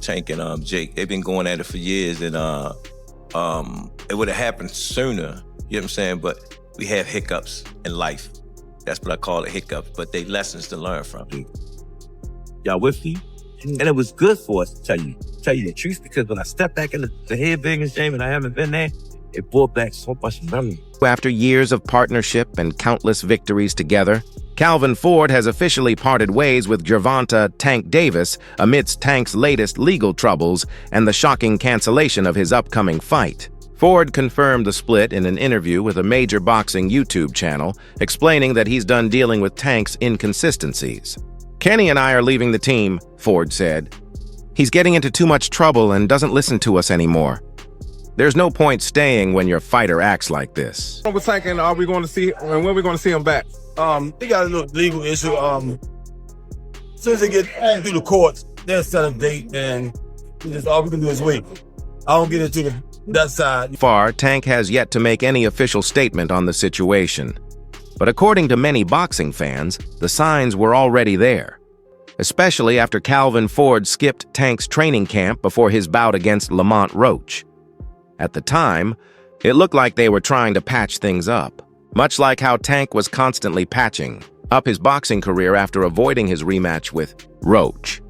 Tank and Jake. They've been going at it for years, and it would have happened sooner. You know what I'm saying? But we have hiccups in life. That's what I call it, hiccups. But they lessons to learn from. Y'all with me? And it was good for us to tell you the truth, because when I stepped back in the head biggest game and I haven't been there, it brought back so much memory. After years of partnership and countless victories together, Calvin Ford has officially parted ways with Gervonta "Tank" Davis amidst Tank's latest legal troubles and the shocking cancellation of his upcoming fight. Ford confirmed the split in an interview with a major boxing YouTube channel, explaining that he's done dealing with Tank's inconsistencies. "Kenny and I are leaving the team," Ford said. "He's getting into too much trouble and doesn't listen to us anymore. There's no point staying when your fighter acts like this." We're thinking, are we going to see, and when are we going to see him back? He got a little legal issue. As soon as they get through the courts, they'll set a date, and all we can do is wait. I don't get into that side. Far, Tank has yet to make any official statement on the situation. But according to many boxing fans, the signs were already there, especially after Calvin Ford skipped Tank's training camp before his bout against Lamont Roach. At the time, it looked like they were trying to patch things up, much like how Tank was constantly patching up his boxing career after avoiding his rematch with Roach.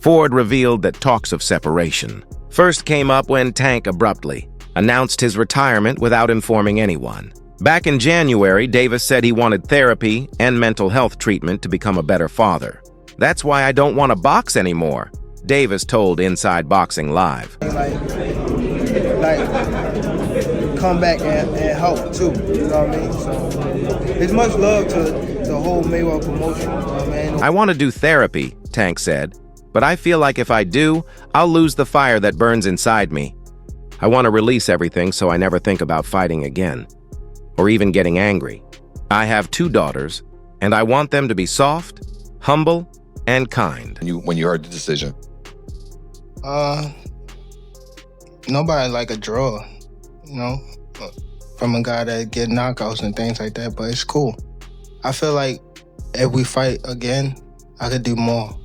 Ford revealed that talks of separation first came up when Tank abruptly announced his retirement without informing anyone. Back in January, Davis said he wanted therapy and mental health treatment to become a better father. "That's why I don't want to box anymore," Davis told Inside Boxing Live. Like come back and help too, you know what I mean? So it's much love to the whole Mayweather promotion, you know what I mean? "I want to do therapy," Tank said, "but I feel like if I do, I'll lose the fire that burns inside me. I want to release everything so I never think about fighting again, or even getting angry. I have 2 daughters, and I want them to be soft, humble, and kind." When you heard the decision? Nobody like a draw, you know, from a guy that get knockouts and things like that, but it's cool. I feel like if we fight again, I could do more,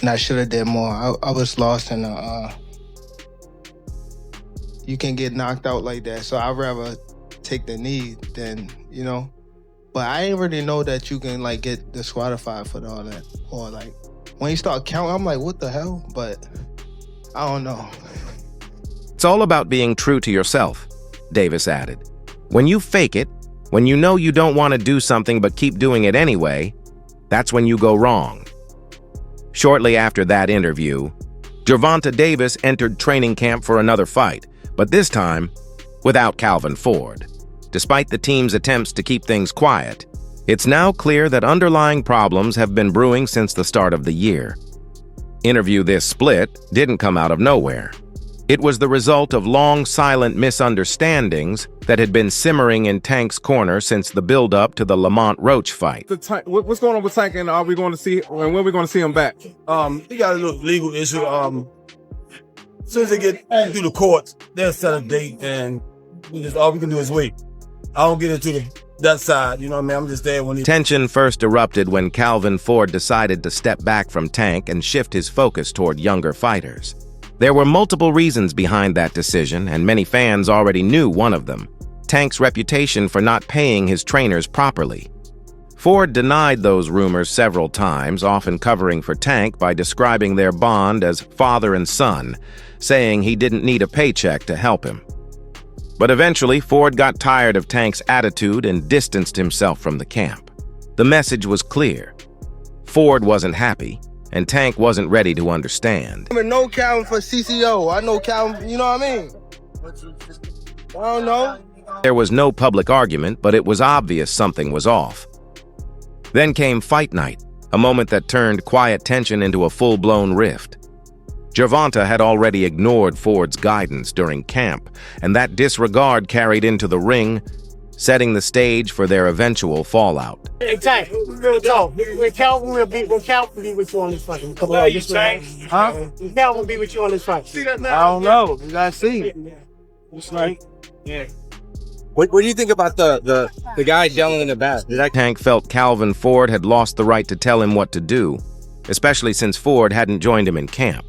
and I should have did more. I was lost in you can get knocked out like that, so I'd rather take the knee than, you know. But I didn't really know that you can like get disqualified for all that, or like when you start counting, I'm like, what the hell? But I don't know. "It's all about being true to yourself," Davis added. "When you fake it, when you know you don't want to do something but keep doing it anyway, that's when you go wrong." Shortly after that interview, Gervonta Davis entered training camp for another fight, but this time without Calvin Ford. Despite the team's attempts to keep things quiet, it's now clear that underlying problems have been brewing since the start of the year. This split didn't come out of nowhere. It was the result of long, silent misunderstandings that had been simmering in Tank's corner since the build-up to the Lamont Roach fight. What's going on with Tank, and are we going to see, and when are we going to see him back? He got a little legal issue. As soon as they get through the courts, they'll set a date, and all we can do is wait. I don't get into that side, you know what I mean? I'm just there when he... Tension first erupted when Calvin Ford decided to step back from Tank and shift his focus toward younger fighters. There were multiple reasons behind that decision, and many fans already knew one of them: Tank's reputation for not paying his trainers properly. Ford denied those rumors several times, often covering for Tank by describing their bond as father and son, saying he didn't need a paycheck to help him. But eventually, Ford got tired of Tank's attitude and distanced himself from the camp. The message was clear. Ford wasn't happy, and Tank wasn't ready to understand. I know Calvin for CCO. I know Calvin, you know what I mean? I don't know. There was no public argument, but it was obvious something was off. Then came fight night, a moment that turned quiet tension into a full-blown rift. Gervonta had already ignored Ford's guidance during camp, and that disregard carried into the ring, setting the stage for their eventual fallout. Hey, Tank, real talk. When Calvin will be with you on this fight. Come on, you Tank? Huh? Calvin will be with you on this fight. I don't know. You gotta see. That's right. Yeah. What do you think about the guy yelling in the back? Tank felt Calvin Ford had lost the right to tell him what to do, especially since Ford hadn't joined him in camp.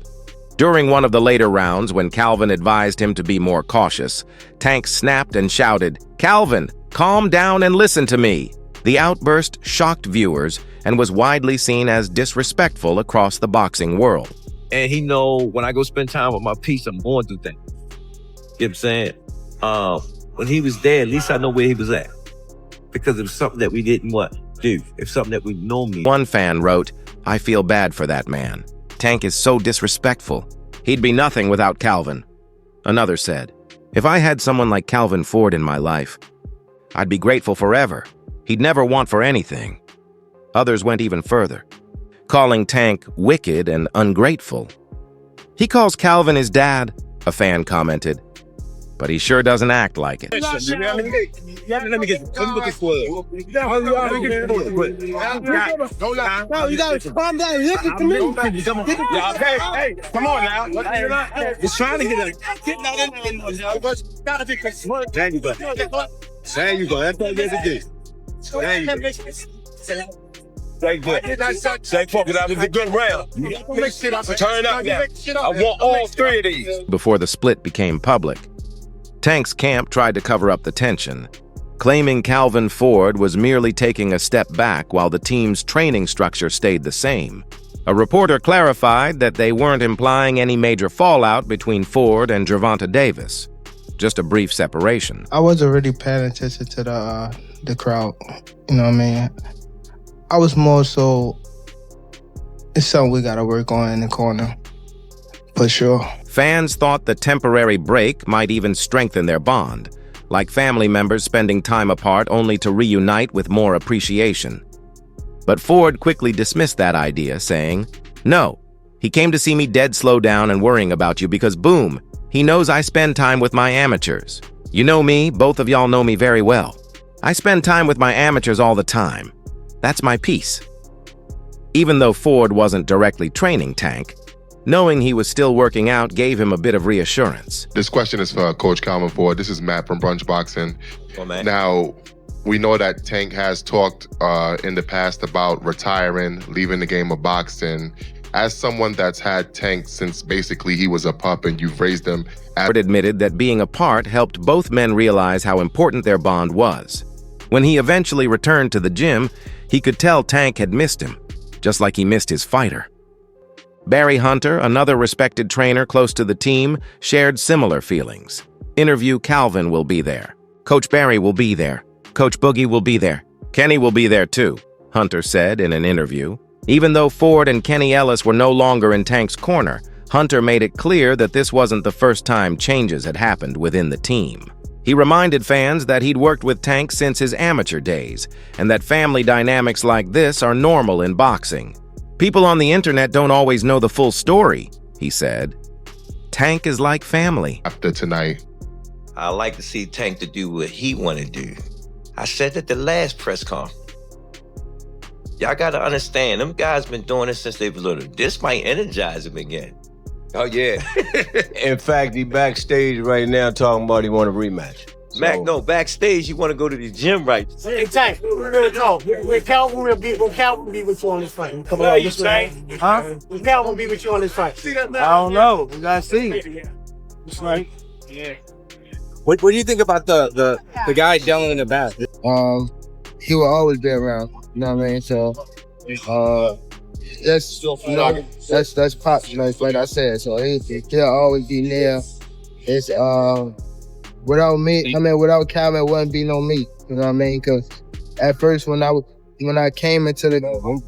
During one of the later rounds, when Calvin advised him to be more cautious, Tank snapped and shouted, "Calvin, calm down and listen to me." The outburst shocked viewers and was widely seen as disrespectful across the boxing world. And he know when I go spend time with my piece, I'm going through things. You know what I'm saying? When he was there, at least I know where he was at. Because it was something that we didn't do. It's something that we normally. One fan wrote, "I feel bad for that man. Tank is so disrespectful. He'd be nothing without Calvin." Another said, "If I had someone like Calvin Ford in my life, I'd be grateful forever. He'd never want for anything." Others went even further, calling Tank wicked and ungrateful. "He calls Calvin his dad," a fan commented, "but he sure doesn't act like it." Let me get this word. No, you gotta calm down. Listen to me. Hey, come on now. It's trying to get out in there. Gotta be concerned. There you go. There you go. That's what it is. There you go. Say fuck it out. It's a good round. Turn up now. I want all three of these. Before the split became public, Tank's camp tried to cover up the tension, claiming Calvin Ford was merely taking a step back while the team's training structure stayed the same. A reporter clarified that they weren't implying any major fallout between Ford and Gervonta Davis, just a brief separation. I wasn't really paying attention to the crowd. You know what I mean? I was more so, it's something we gotta work on in the corner, for sure. Fans thought the temporary break might even strengthen their bond, like family members spending time apart only to reunite with more appreciation. But Ford quickly dismissed that idea, saying, "No, he came to see me dead slow down and worrying about you because, boom, he knows I spend time with my amateurs. You know me, both of y'all know me very well. I spend time with my amateurs all the time. That's my piece." Even though Ford wasn't directly training Tank, knowing he was still working out gave him a bit of reassurance. This question is for Coach Calvin Ford. This is Matt from Brunch Boxing. Oh, man. Now, we know that Tank has talked in the past about retiring, leaving the game of boxing. As someone that's had Tank since basically he was a pup and you've raised him. Ford admitted that being apart helped both men realize how important their bond was. When he eventually returned to the gym, he could tell Tank had missed him, just like he missed his fighter. Barry Hunter, another respected trainer close to the team, shared similar feelings. Interview Calvin will be there. Coach Barry will be there. Coach Boogie will be there. Kenny will be there too, Hunter said in an interview. Even though Ford and Kenny Ellis were no longer in Tank's corner, Hunter made it clear that this wasn't the first time changes had happened within the team. He reminded fans that he'd worked with Tank since his amateur days, and that family dynamics like this are normal in boxing. "People on the internet don't always know the full story," he said. "Tank is like family." After tonight, I like to see Tank to do what he want to do. I said at the last press conference. Y'all got to understand, them guys been doing this since they was little. This might energize them again. Oh, yeah. In fact, he backstage right now talking about he want a rematch. Mac, no, backstage, you want to go to the gym, right? Hey, Tank, we're gonna talk. When Calvin be with you on this fight. Come on, this Tank. Huh? When Calvin be with you on this fight. I don't know. We gotta see. That's right. Yeah. What do you think about the guy yelling in the back? He will always be around. You know what I mean? So, that's Pop, you know, like I said. So he'll always be there. It's without me, without Calvin, it wouldn't be no me. You know what I mean? Because at first when I came into the